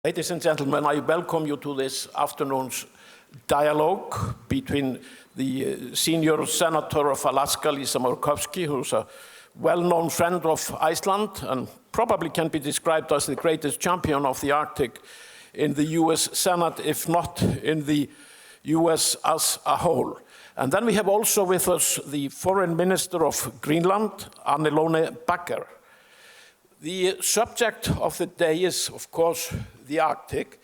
Ladies and gentlemen, I welcome you to this afternoon's dialogue between the senior senator of Alaska, Lisa Murkowski, who's a well-known friend of Iceland and probably can be described as the greatest champion of the Arctic in the US Senate, if not in the US as a whole. And then we have also with us the Foreign Minister of Greenland, Anne-Lone Bagger. The subject of the day is, of course, the Arctic,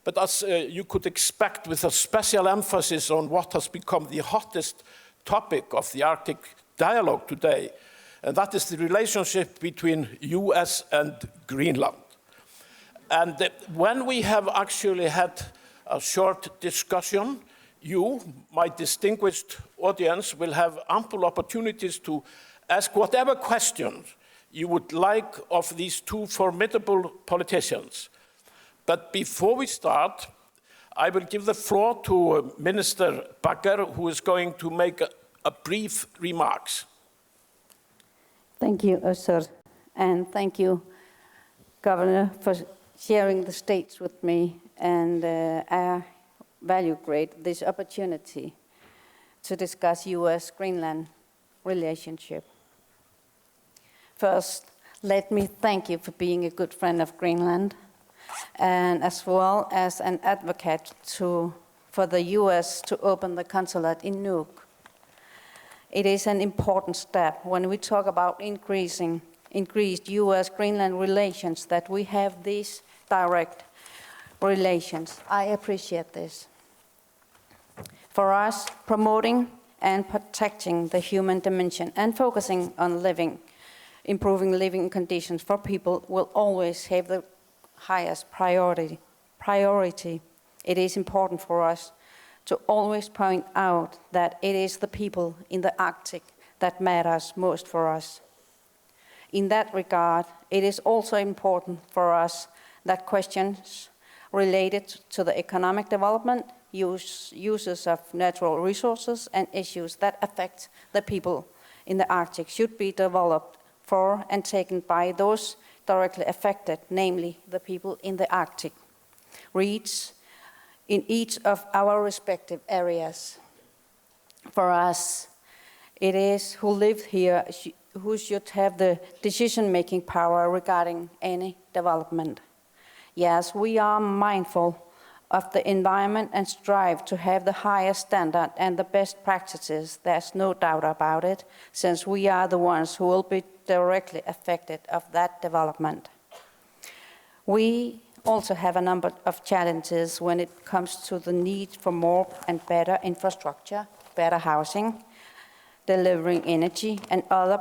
but as you could expect, with a special emphasis on what has become the hottest topic of the Arctic dialogue today, and that is the relationship between US and Greenland. And when we have actually had a short discussion, you, my distinguished audience, will have ample opportunities to ask whatever questions you would like of these two formidable politicians. But before we start, I will give the floor to Minister Bagger, who is going to make a brief remarks. Thank you, Össur, and thank you, Governor, for sharing the stage with me, and I value great this opportunity to discuss US-Greenland relationship. First, let me thank you for being a good friend of Greenland, and as well as an advocate for the US to open the consulate in Nuuk. It is an important step when we talk about increased US-Greenland relations that we have these direct relations. I appreciate this. For us, promoting and protecting the human dimension and focusing on improving living conditions for people will always have the highest priority. It is important for us to always point out that it is the people in the Arctic that matters most for us. In that regard, it is also important for us that questions related to the economic development, uses of natural resources, and issues that affect the people in the Arctic should be developed for and taken by those directly affected, namely the people in the Arctic regions in each of our respective areas. For us, it is who live here who should have the decision-making power regarding any development. Yes, we are mindful of the environment and strive to have the highest standard and the best practices. There's no doubt about it, since we are the ones who will be directly affected of that development. We also have a number of challenges when it comes to the need for more and better infrastructure, better housing, delivering energy and other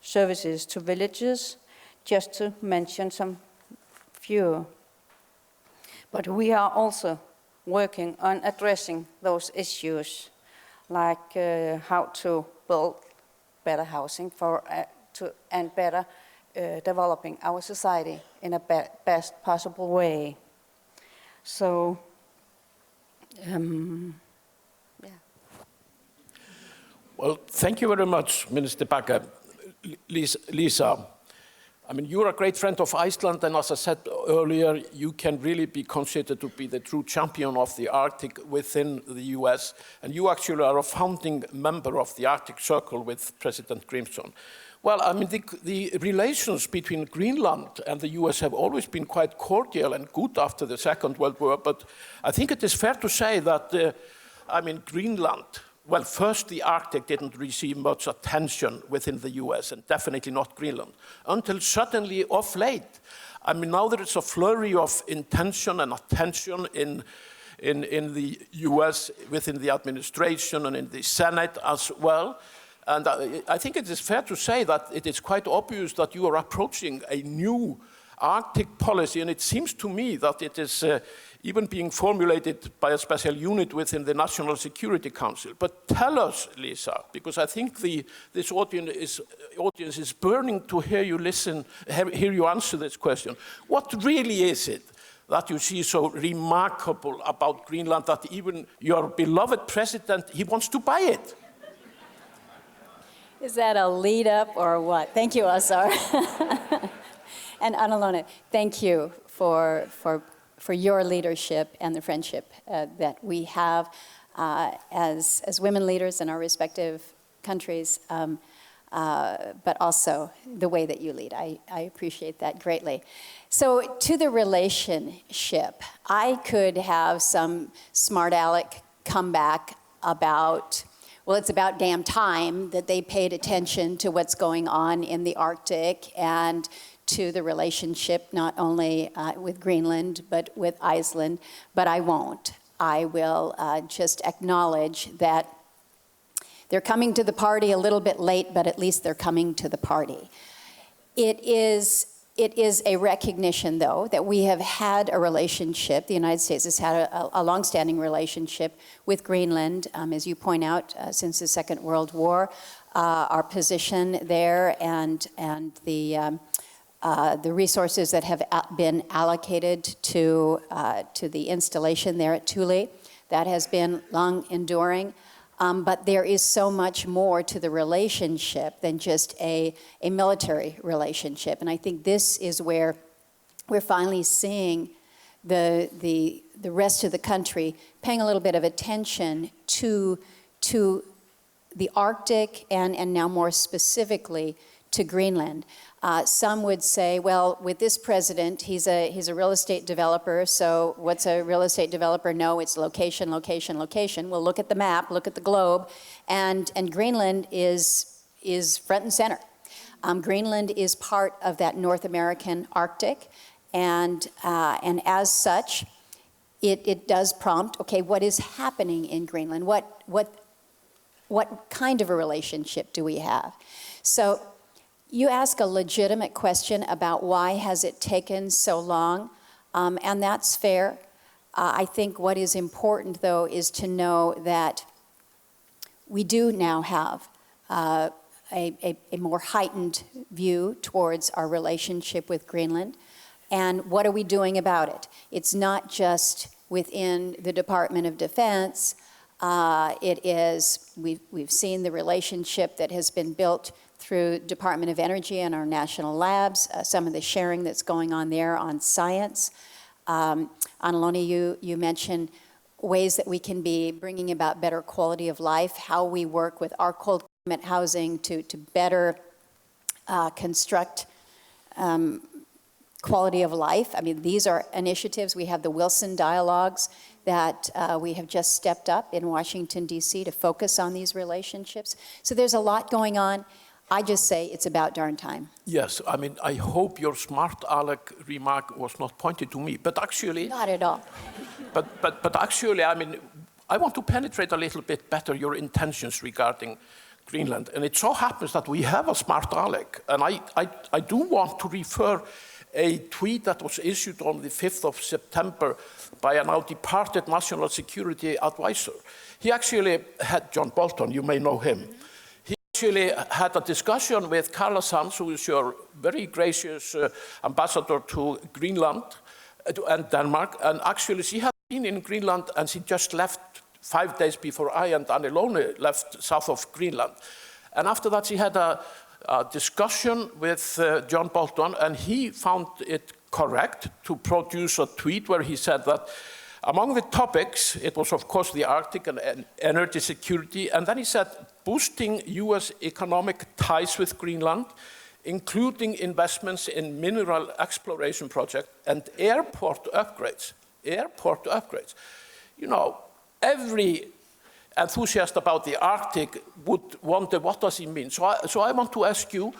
services to villages, just to mention some few. But we are also working on addressing those issues, like how to build better housing and better developing our society in a best possible way. So, yeah. Well, thank you very much, Minister Bagger. Lisa, I mean, you're a great friend of Iceland, and as I said earlier, you can really be considered to be the true champion of the Arctic within the US, and you actually are a founding member of the Arctic Circle with President Grimson. Well, I mean, the relations between Greenland and the US have always been quite cordial and good after the Second World War, but I think it is fair to say that, I mean, Greenland, well, first the Arctic didn't receive much attention within the US, and definitely not Greenland, until suddenly, of late, I mean, now there is a flurry of intention and attention in the US, within the administration and in the Senate as well. And I think it is fair to say that it is quite obvious that you are approaching a new Arctic policy, and it seems to me that it is even being formulated by a special unit within the National Security Council. But tell us, Lisa, because I think this audience is burning to hear you answer this question. What really is it that you see so remarkable about Greenland that even your beloved president, he wants to buy it? Is that a lead up or what? Thank you, Össur. And Anne-Lone, thank you for for your leadership and the friendship that we have as women leaders in our respective countries, but also the way that you lead. I appreciate that greatly. So to the relationship, I could have some smart aleck come back about, well, it's about damn time that they paid attention to what's going on in the Arctic and to the relationship not only with Greenland, but with Iceland, but I won't. I will just acknowledge that they're coming to the party a little bit late, but at least they're coming to the party. It is a recognition, though, that we have had a relationship, the United States has had a longstanding relationship with Greenland, as you point out, since the Second World War. Our position there and the resources that have been allocated to the installation there at Thule, that has been long enduring. But there is so much more to the relationship than just a military relationship. And I think this is where we're finally seeing the rest of the country paying a little bit of attention to the Arctic and now more specifically to Greenland. Some would say, well, with this president, he's a real estate developer, so what's a real estate developer know? It's location, location, location. Well, look at the map, look at the globe, and Greenland is front and center. Greenland is part of that North American Arctic, and as such, it does prompt, okay, what is happening in Greenland? What kind of a relationship do we have? So you ask a legitimate question about why has it taken so long, and that's fair. I think what is important, though, is to know that we do now have a more heightened view towards our relationship with Greenland, and what are we doing about it? It's not just within the Department of Defense. We've seen the relationship that has been built through Department of Energy and our national labs, some of the sharing that's going on there on science. Annaloni, you mentioned ways that we can be bringing about better quality of life, how we work with our cold climate housing to better construct quality of life. I mean, these are initiatives. We have the Wilson Dialogues that we have just stepped up in Washington, D.C. to focus on these relationships. So there's a lot going on. I just say it's about darn time. Yes, I mean, I hope your smart aleck remark was not pointed to me, but actually... Not at all. But actually, I mean, I want to penetrate a little bit better your intentions regarding Greenland. And it so happens that we have a smart aleck. And I do want to refer a tweet that was issued on the 5th of September by a now departed National Security Advisor. He actually had John Bolton, you may know him. He actually had a discussion with Carla Sands, who is your very gracious ambassador to Greenland and Denmark. And actually, she had been in Greenland and she just left 5 days before I and Annelone left south of Greenland. And after that, she had a discussion with John Bolton, and he found it correct to produce a tweet where he said that among the topics, it was of course the Arctic and energy security, and then he said boosting US economic ties with Greenland, including investments in mineral exploration projects and airport upgrades. Airport upgrades. You know, every enthusiast about the Arctic would wonder, what does he mean? So I want to ask you,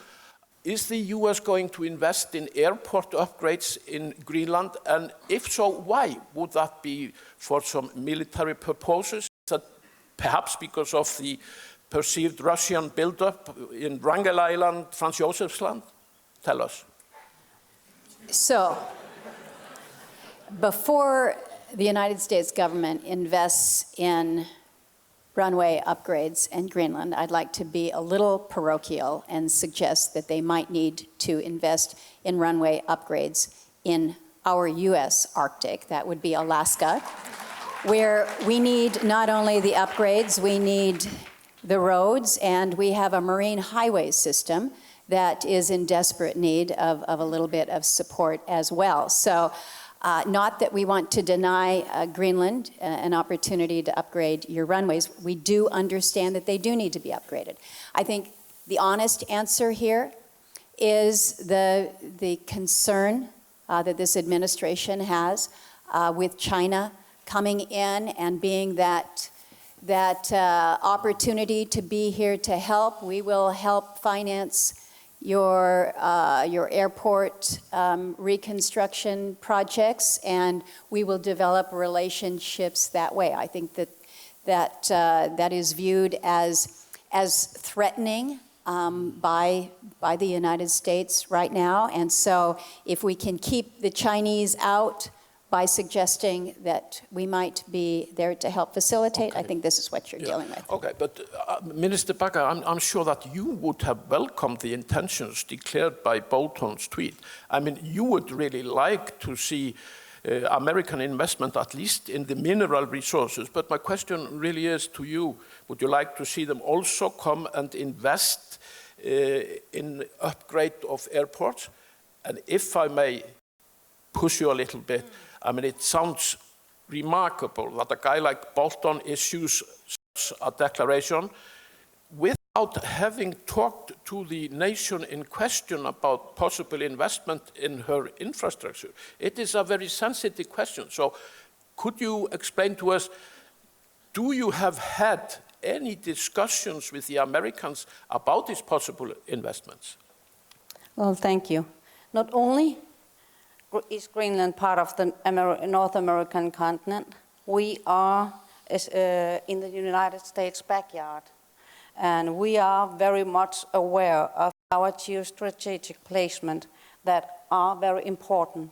is the US going to invest in airport upgrades in Greenland? And if so, why? Would that be for some military purposes? Is that perhaps because of the perceived Russian buildup in Wrangel Island, Franz Josef's land? Tell us. So, before the United States government invests in runway upgrades in Greenland, I'd like to be a little parochial and suggest that they might need to invest in runway upgrades in our US Arctic, that would be Alaska, where we need not only the upgrades, we need the roads, and we have a marine highway system that is in desperate need of a little bit of support as well. So Not that we want to deny Greenland an opportunity to upgrade your runways. We do understand that they do need to be upgraded. I think the honest answer here is the concern that this administration has with China coming in and being that opportunity to be here to help. We will help finance your airport reconstruction projects, and we will develop relationships that way. I think that is viewed as threatening by the United States right now. And so if we can keep the Chinese out by suggesting that we might be there to help facilitate, I think this is what you're dealing with. Okay, but Minister Bakker, I'm sure that you would have welcomed the intentions declared by Bolton's tweet. I mean, you would really like to see American investment, at least in the mineral resources. But my question really is to you, would you like to see them also come and invest in upgrade of airports? And if I may push you a little bit, I mean, it sounds remarkable that a guy like Bolton issues such a declaration without having talked to the nation in question about possible investment in her infrastructure. It is a very sensitive question. So could you explain to us, do you have had any discussions with the Americans about these possible investments? Well, thank you. Not only is Greenland part of the North American continent, we are in the United States backyard. And we are very much aware of our geostrategic placement that are very important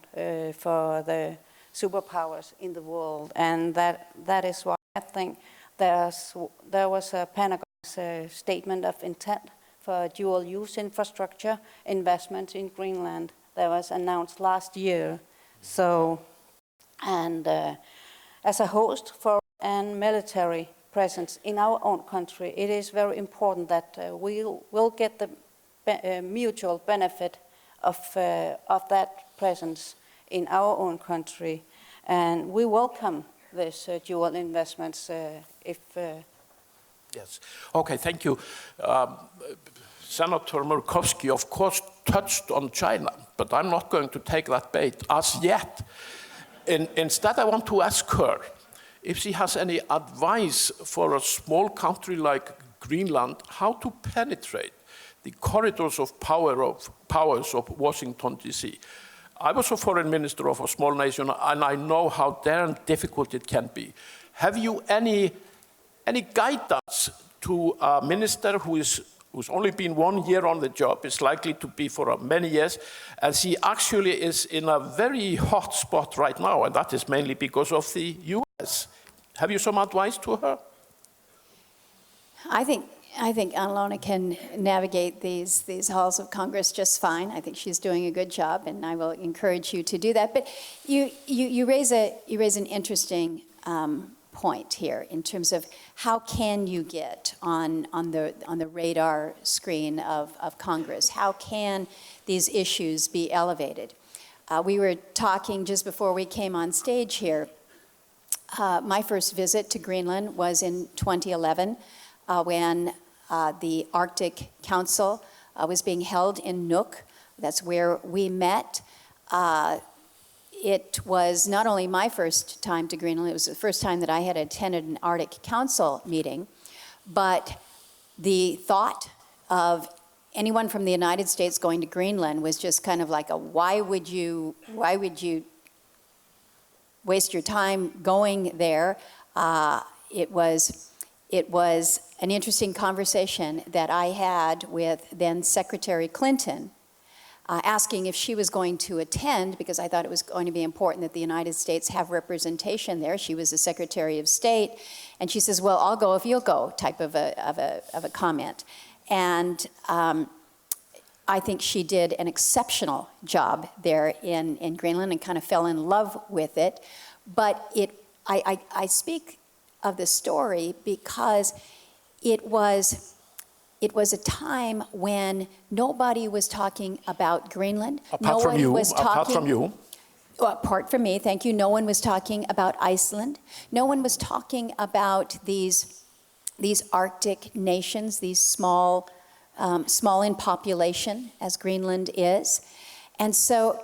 for the superpowers in the world. And that is why I think there was a Pentagon's statement of intent for dual-use infrastructure investment in Greenland that was announced last year. So, and as a host for and military presence in our own country, it is very important that we will get the mutual benefit of that presence in our own country. And we welcome this dual investments if... Yes. Okay, thank you. Senator Murkowski, of course, touched on China, but I'm not going to take that bait as yet. Instead, I want to ask her if she has any advice for a small country like Greenland, how to penetrate the corridors of powers of Washington, D.C. I was a foreign minister of a small nation, and I know how darn difficult it can be. Have you any guidance to a minister who's only been 1 year on the job, is likely to be for many years, and she actually is in a very hot spot right now, and that is mainly because of the U.S. Have you some advice to her? I think Anna-Lena can navigate these halls of Congress just fine. I think she's doing a good job, and I will encourage you to do that. But you raise an interesting point here in terms of how can you get on the radar screen of Congress? How can these issues be elevated? We were talking just before we came on stage here. My first visit to Greenland was in 2011 when the Arctic Council was being held in Nuuk. That's where we met. It was not only my first time to Greenland, it was the first time that I had attended an Arctic Council meeting, but the thought of anyone from the United States going to Greenland was just kind of like a, why would you waste your time going there? It was an interesting conversation that I had with then Secretary Clinton, asking if she was going to attend, because I thought it was going to be important that the United States have representation there. She was the Secretary of State, and she says, well, I'll go if you'll go, type of a comment. And I think she did an exceptional job there in Greenland and kind of fell in love with it. But I speak of the story because it was a time when nobody was talking about Greenland. Apart from you. Well, apart from me, thank you, no one was talking about Iceland. No one was talking about these Arctic nations, these small in population, as Greenland is. And so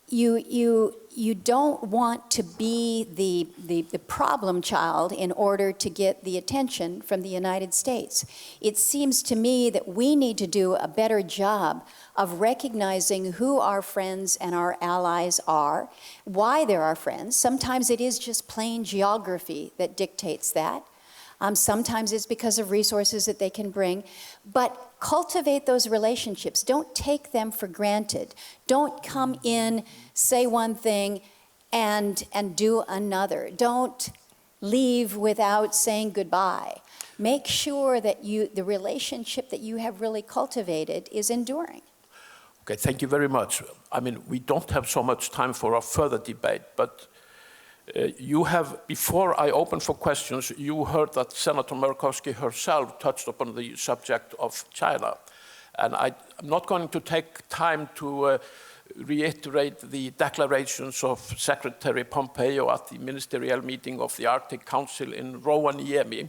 you don't want to be the problem child in order to get the attention from the United States. It seems to me that we need to do a better job of recognizing who our friends and our allies are, why they're our friends. Sometimes it is just plain geography that dictates that. Sometimes it's because of resources that they can bring. But cultivate those relationships. Don't take them for granted. Don't come in, say one thing, and do another. Don't leave without saying goodbye. Make sure that the relationship that you have really cultivated is enduring. Okay, thank you very much. I mean, we don't have so much time for a further debate, but you have, before I open for questions, you heard that Senator Murkowski herself touched upon the subject of China. And I'm not going to take time to reiterate the declarations of Secretary Pompeo at the ministerial meeting of the Arctic Council in Rovaniemi.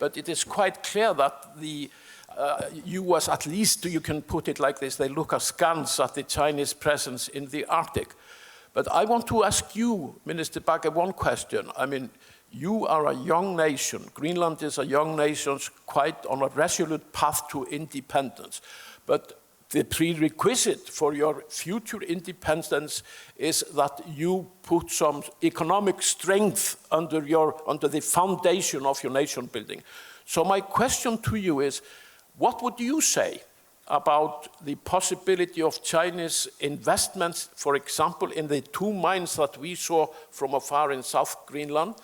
But it is quite clear that the US, at least you can put it like this, they look askance at the Chinese presence in the Arctic. But I want to ask you, Minister Bagge, one question. I mean, you are a young nation. Greenland is a young nation quite on a resolute path to independence. But the prerequisite for your future independence is that you put some economic strength under the foundation of your nation building. So my question to you is, what would you say about the possibility of Chinese investments, for example, in the 2 mines that we saw from afar in South Greenland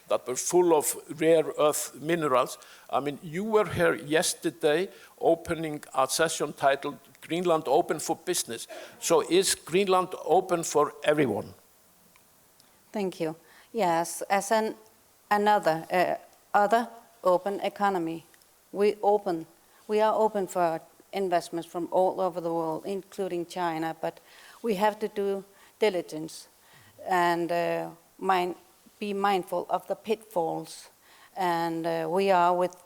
that were full of rare earth minerals? I mean, you were here yesterday opening a session titled Greenland Open for Business. So is Greenland open for everyone? Thank you. Yes, as another other open economy, we are open for investments from all over the world, including China, but we have to do diligence and be mindful of the pitfalls. And we are with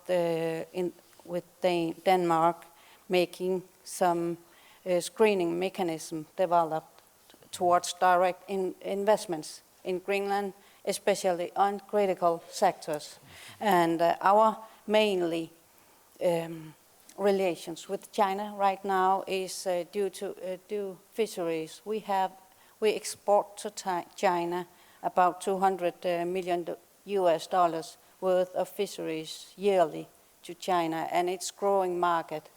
Denmark making some screening mechanism developed towards direct investments in Greenland, especially on critical sectors. And our mainly relations with China right now is due to fisheries. We export to China about $200 million worth of fisheries yearly to China, and it's growing market.